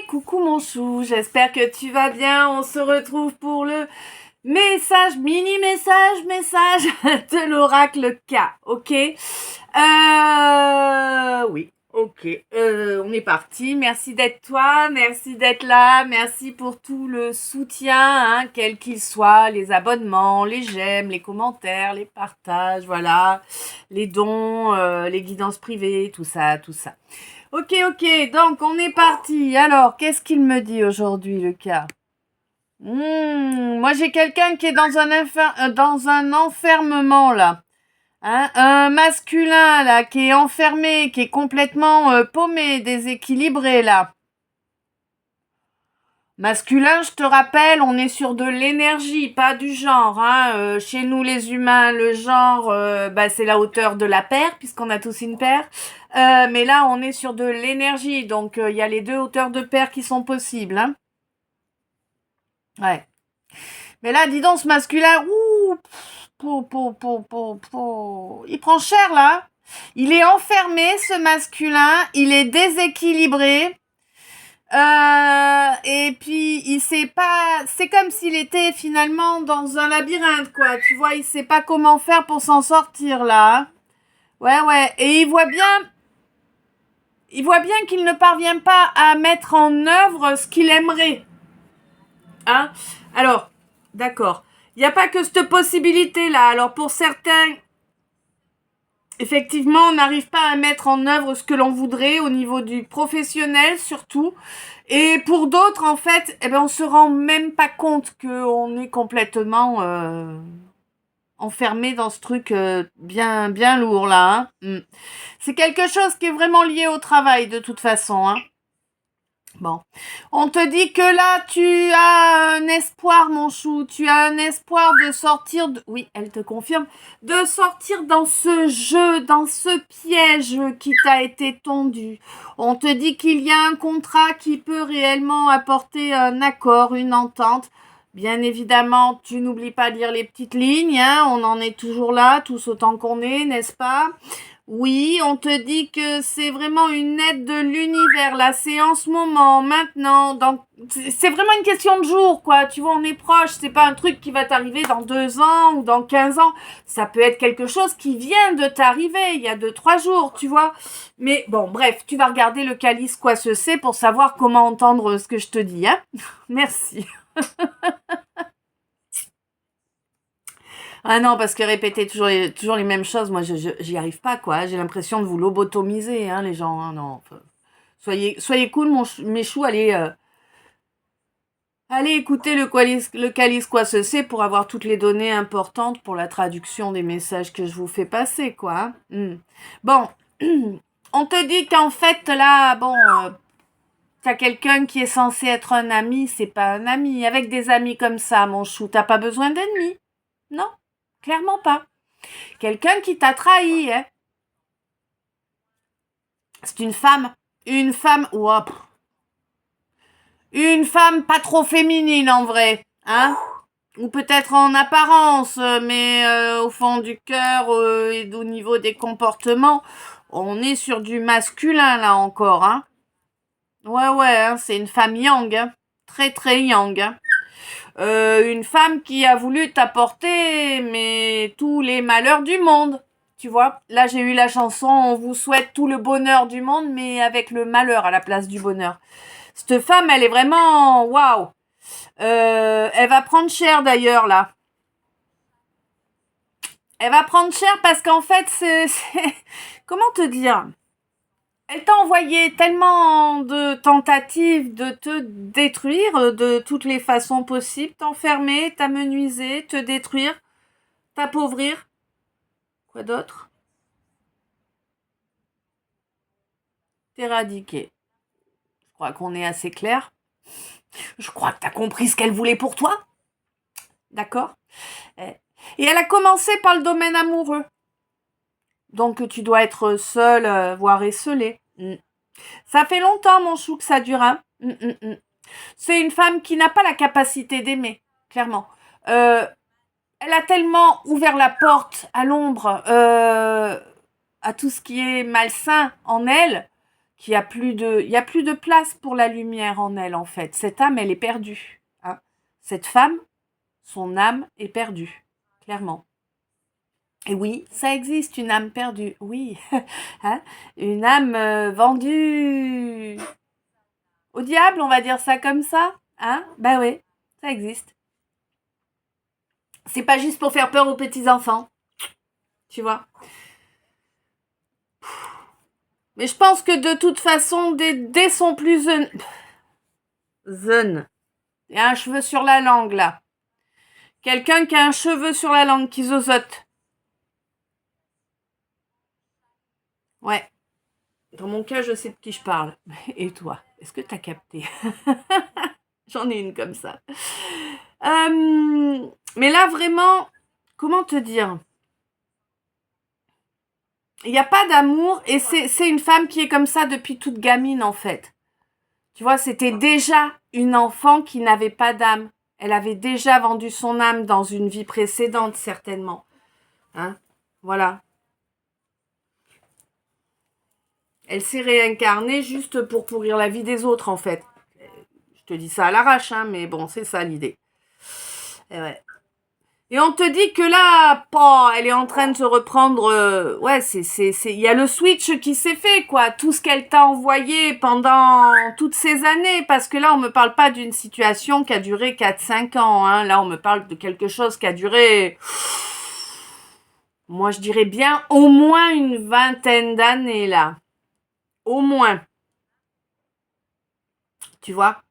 coucou mon chou, j'espère que tu vas bien. On se retrouve pour le message de l'oracle K, ok. Oui, ok. On est parti. Merci d'être toi, merci d'être là, merci pour tout le soutien, hein, quel qu'il soit, les abonnements, les j'aime, les commentaires, les partages, voilà, les dons, les guidances privées, tout ça, tout ça. Ok, donc on est parti. Alors, qu'est-ce qu'il me dit aujourd'hui, le cas? Moi, j'ai quelqu'un qui est dans un enfermement, là. Hein, un masculin, là, qui est enfermé, qui est complètement paumé, déséquilibré, là. Masculin, je te rappelle, on est sur de l'énergie, pas du genre. Hein. Chez nous, les humains, le genre, c'est la hauteur de la paire, puisqu'on a tous une paire. Mais là, on est sur de l'énergie, donc il y a les deux hauteurs de paire qui sont possibles. Hein. Ouais. Mais là, dis donc, ce masculin, il prend cher, là. Il est enfermé, ce masculin. Il est déséquilibré. Et puis il sait pas, c'est comme s'il était finalement dans un labyrinthe, quoi. Tu vois, il sait pas comment faire pour s'en sortir là. Ouais. Et il voit bien qu'il ne parvient pas à mettre en œuvre ce qu'il aimerait. Hein? Alors, d'accord. Il n'y a pas que cette possibilité là. Alors pour certains, effectivement, on n'arrive pas à mettre en œuvre ce que l'on voudrait au niveau du professionnel surtout. Et pour d'autres, en fait, on se rend même pas compte qu'on est complètement enfermé dans ce truc bien lourd là. Hein. C'est quelque chose qui est vraiment lié au travail de toute façon. Hein. Bon, on te dit que là, tu as un espoir, mon chou. Tu as un espoir de sortir, oui, elle te confirme, de sortir dans ce jeu, dans ce piège qui t'a été tendu. On te dit qu'il y a un contrat qui peut réellement apporter un accord, une entente. Bien évidemment, tu n'oublies pas de lire les petites lignes, hein, on en est toujours là, tous autant qu'on est, n'est-ce pas ? Oui, on te dit que c'est vraiment une aide de l'univers, là, c'est en ce moment, maintenant, donc c'est vraiment une question de jour, quoi, tu vois, on est proche, c'est pas un truc qui va t'arriver dans 2 ans ou dans 15 ans, ça peut être quelque chose qui vient de t'arriver, il y a 2-3 jours, tu vois, mais bon, bref, tu vas regarder le calice quoi ce c'est pour savoir comment entendre ce que je te dis, hein, merci. Ah non, parce que répéter toujours les mêmes choses, moi, j'y arrive pas, quoi. J'ai l'impression de vous lobotomiser, hein, les gens. Hein, non. Enfin, soyez cool, mes choux, allez écouter le calice quoi ce c'est pour avoir toutes les données importantes pour la traduction des messages que je vous fais passer, quoi. Hein. Bon, on te dit qu'en fait, là, bon, t'as quelqu'un qui est censé être un ami, c'est pas un ami. Avec des amis comme ça, mon chou, t'as pas besoin d'ennemis. Non, clairement pas. Quelqu'un qui t'a trahi, hein. C'est une femme. Une femme, une femme pas trop féminine en vrai, hein. Ou peut-être en apparence, mais au fond du cœur et au niveau des comportements, on est sur du masculin là encore, hein. Ouais, hein, c'est une femme yang, hein. Très très yang, hein. Une femme qui a voulu t'apporter mais tous les malheurs du monde. Tu vois, là j'ai eu la chanson On vous souhaite tout le bonheur du monde, mais avec le malheur à la place du bonheur. Cette femme, elle est vraiment waouh. Elle va prendre cher d'ailleurs là. Elle va prendre cher parce qu'en fait, comment te dire ? Elle t'a envoyé tellement de tentatives de te détruire de toutes les façons possibles, t'enfermer, t'amenuiser, te détruire, t'appauvrir. Quoi d'autre ? T'éradiquer. Je crois qu'on est assez clair. Je crois que t'as compris ce qu'elle voulait pour toi. D'accord ? Et elle a commencé par le domaine amoureux. Donc tu dois être seul, voire esselé. Ça fait longtemps, mon chou, que ça dure. Hein. C'est une femme qui n'a pas la capacité d'aimer, clairement. Elle a tellement ouvert la porte à l'ombre, à tout ce qui est malsain en elle, qu'il y a il y a plus de place pour la lumière en elle, en fait. Cette âme, elle est perdue. Hein. Cette femme, son âme est perdue, clairement. Et oui, ça existe, une âme perdue, oui. Hein, une âme vendue au diable, on va dire ça comme ça. Hein, ben oui, ça existe. C'est pas juste pour faire peur aux petits-enfants, tu vois. Mais je pense que de toute façon, dès son plus jeune, il y a un cheveu sur la langue, là. Quelqu'un qui a un cheveu sur la langue, qui zozote. Ouais. Dans mon cas, je sais de qui je parle. Et toi, est-ce que t'as capté? J'en ai une comme ça. Mais là, vraiment, comment te dire? Il n'y a pas d'amour et c'est une femme qui est comme ça depuis toute gamine, en fait. Tu vois, c'était déjà une enfant qui n'avait pas d'âme. Elle avait déjà vendu son âme dans une vie précédente, certainement. Hein? Voilà. Elle s'est réincarnée juste pour pourrir la vie des autres, en fait. Je te dis ça à l'arrache, hein, mais bon, c'est ça l'idée. Et ouais. Et on te dit que là, elle est en train de se reprendre. Ouais, il y a le switch qui s'est fait, quoi. Tout ce qu'elle t'a envoyé pendant toutes ces années. Parce que là, on me parle pas d'une situation qui a duré 4-5 ans. Hein. Là, on me parle de quelque chose qui a duré, moi, je dirais bien au moins une vingtaine d'années, là. Au moins. Tu vois?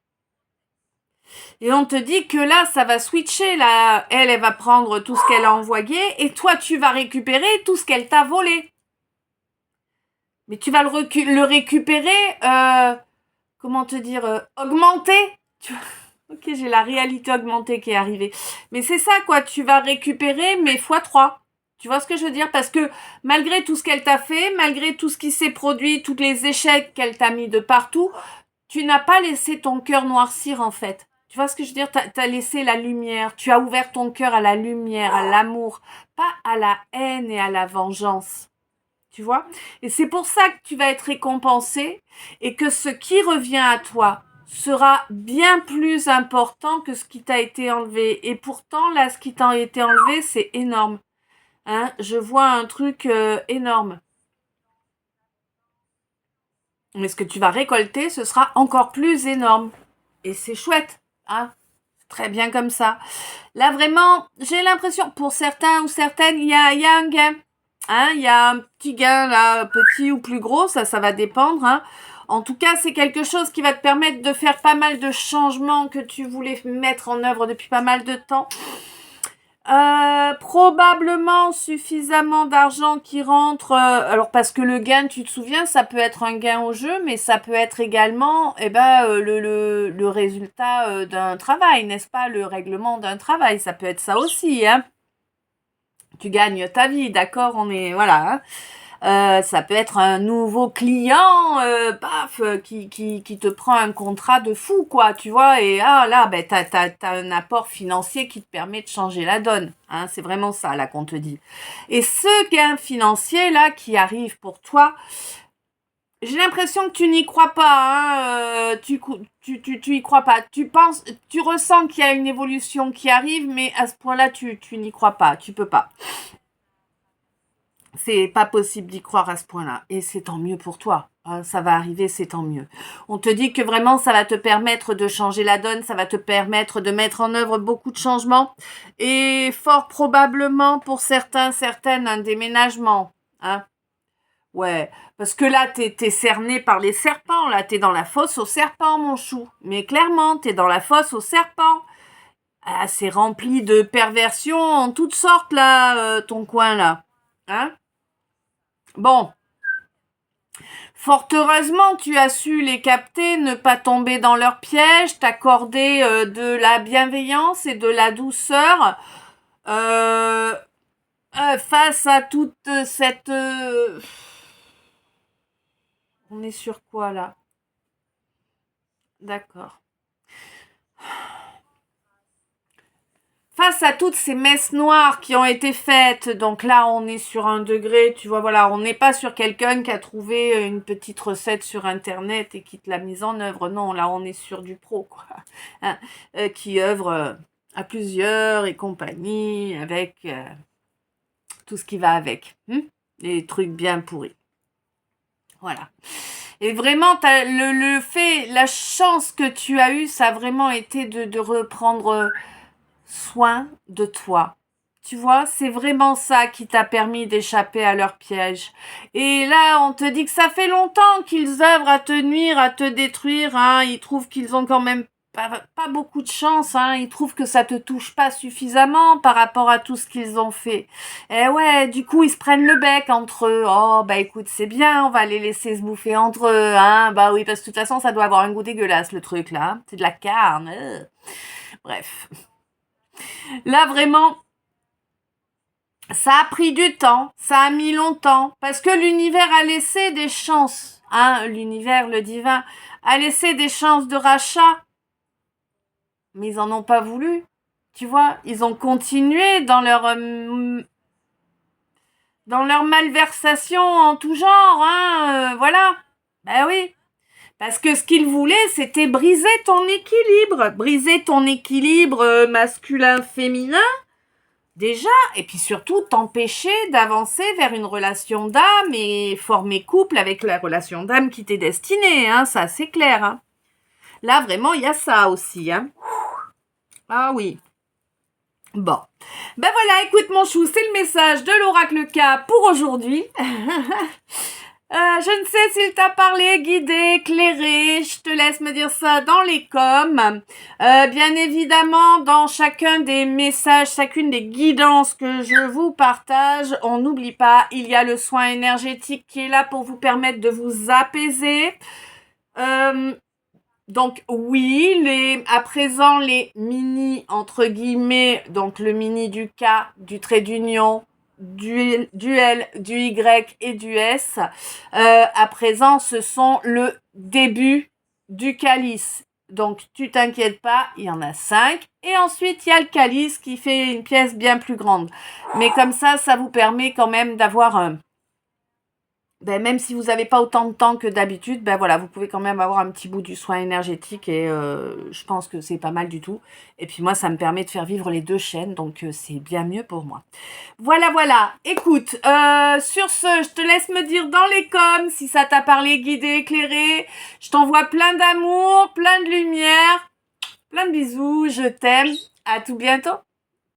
Et on te dit que là, ça va switcher. Là, elle va prendre tout ce qu'elle a envoyé et toi, tu vas récupérer tout ce qu'elle t'a volé. Mais tu vas le récupérer, comment te dire, augmenté. Ok, j'ai la réalité augmentée qui est arrivée. Mais c'est ça, quoi. Tu vas récupérer, mais x3. Tu vois ce que je veux dire? Parce que malgré tout ce qu'elle t'a fait, malgré tout ce qui s'est produit, tous les échecs qu'elle t'a mis de partout, tu n'as pas laissé ton cœur noircir, en fait. Tu vois ce que je veux dire? T'as laissé la lumière. Tu as ouvert ton cœur à la lumière, à l'amour, pas à la haine et à la vengeance. Tu vois? Et c'est pour ça que tu vas être récompensé et que ce qui revient à toi sera bien plus important que ce qui t'a été enlevé. Et pourtant, là, ce qui t'a été enlevé, c'est énorme. Hein? Je vois un truc énorme. Mais ce que tu vas récolter, ce sera encore plus énorme. Et c'est chouette. Hein? Très bien comme ça. Là, vraiment, j'ai l'impression, pour certains ou certaines, il y a un gain. Hein, il y a un petit gain là, petit ou plus gros, ça va dépendre. Hein. En tout cas, c'est quelque chose qui va te permettre de faire pas mal de changements que tu voulais mettre en œuvre depuis pas mal de temps. Probablement suffisamment d'argent qui rentre. Alors parce que le gain, tu te souviens, ça peut être un gain au jeu, mais ça peut être également, le résultat d'un travail, n'est-ce pas, le règlement d'un travail. Ça peut être ça aussi, hein. Tu gagnes ta vie, d'accord, on est voilà. Hein. Ça peut être un nouveau client, qui te prend un contrat de fou, quoi, tu vois, et là, t'as un apport financier qui te permet de changer la donne, hein, c'est vraiment ça, là, qu'on te dit. Et ce gain financier, là, qui arrive pour toi, j'ai l'impression que tu n'y crois pas, hein, tu y crois pas, tu ressens qu'il y a une évolution qui arrive, mais à ce point-là, tu n'y crois pas, tu peux pas. C'est pas possible d'y croire à ce point-là. Et c'est tant mieux pour toi. Hein, ça va arriver, c'est tant mieux. On te dit que vraiment, ça va te permettre de changer la donne, ça va te permettre de mettre en œuvre beaucoup de changements. Et fort probablement, pour certaines, un déménagement. Hein. Ouais, parce que là, t'es cerné par les serpents. Là, t'es dans la fosse aux serpents, mon chou. Mais clairement, t'es dans la fosse aux serpents. Ah, c'est rempli de perversions en toutes sortes, là, ton coin, là. Hein? Bon, fort heureusement, tu as su les capter, ne pas tomber dans leur piège, t'accorder de la bienveillance et de la douceur euh, face à toute cette... On est sur quoi là? D'accord. Face grâce à toutes ces messes noires qui ont été faites, donc là on est sur un degré, tu vois, voilà, on n'est pas sur quelqu'un qui a trouvé une petite recette sur internet et qui te l'a mise en œuvre, non, là on est sur du pro, quoi, hein, qui œuvre à plusieurs et compagnie, avec tout ce qui va avec, les trucs bien pourris, voilà. Et vraiment, le fait, la chance que tu as eue, ça a vraiment été de reprendre soin de toi. Tu vois, c'est vraiment ça qui t'a permis d'échapper à leur piège. Et là, on te dit que ça fait longtemps qu'ils œuvrent à te nuire, à te détruire. Hein. Ils trouvent qu'ils ont quand même pas beaucoup de chance. Hein. Ils trouvent que ça te touche pas suffisamment par rapport à tout ce qu'ils ont fait. Et ouais, du coup, ils se prennent le bec entre eux. Oh, bah écoute, c'est bien, on va les laisser se bouffer entre eux. Hein. Bah oui, parce que de toute façon, ça doit avoir un goût dégueulasse, le truc là. Hein. C'est de la carne. Bref. Là, vraiment, ça a pris du temps, ça a mis longtemps, parce que l'univers a laissé des chances, hein, l'univers, le divin, a laissé des chances de rachat, mais ils en ont pas voulu, tu vois, ils ont continué dans leur malversation en tout genre, hein, voilà, ben oui, parce que ce qu'ils voulaient, c'était briser ton équilibre masculin-féminin, déjà, et puis surtout t'empêcher d'avancer vers une relation d'âme et former couple avec la relation d'âme qui t'est destinée, hein, ça c'est clair. Hein. Là vraiment il y a ça aussi. Hein. Ah oui. Bon. Ben voilà, écoute mon chou, c'est le message de l'oracle K pour aujourd'hui. Je ne sais s'il t'a parlé, guidé, éclairé, je te laisse me dire ça dans les coms. Bien évidemment, dans chacun des messages, chacune des guidances que je vous partage, on n'oublie pas, il y a le soin énergétique qui est là pour vous permettre de vous apaiser. Donc oui, à présent, les mini, entre guillemets, donc le mini du K, du trait d'union, du L, du Y et du S, à présent, ce sont le début du calice. Donc, tu t'inquiètes pas, il y en a 5. Et ensuite, il y a le calice qui fait une pièce bien plus grande. Mais comme ça vous permet quand même d'avoir... même si vous n'avez pas autant de temps que d'habitude, voilà, vous pouvez quand même avoir un petit bout du soin énergétique et je pense que c'est pas mal du tout. Et puis moi, ça me permet de faire vivre les deux chaînes, donc c'est bien mieux pour moi. Voilà. Écoute, sur ce, je te laisse me dire dans les coms si ça t'a parlé, guidé, éclairé. Je t'envoie plein d'amour, plein de lumière, plein de bisous, je t'aime. À tout bientôt.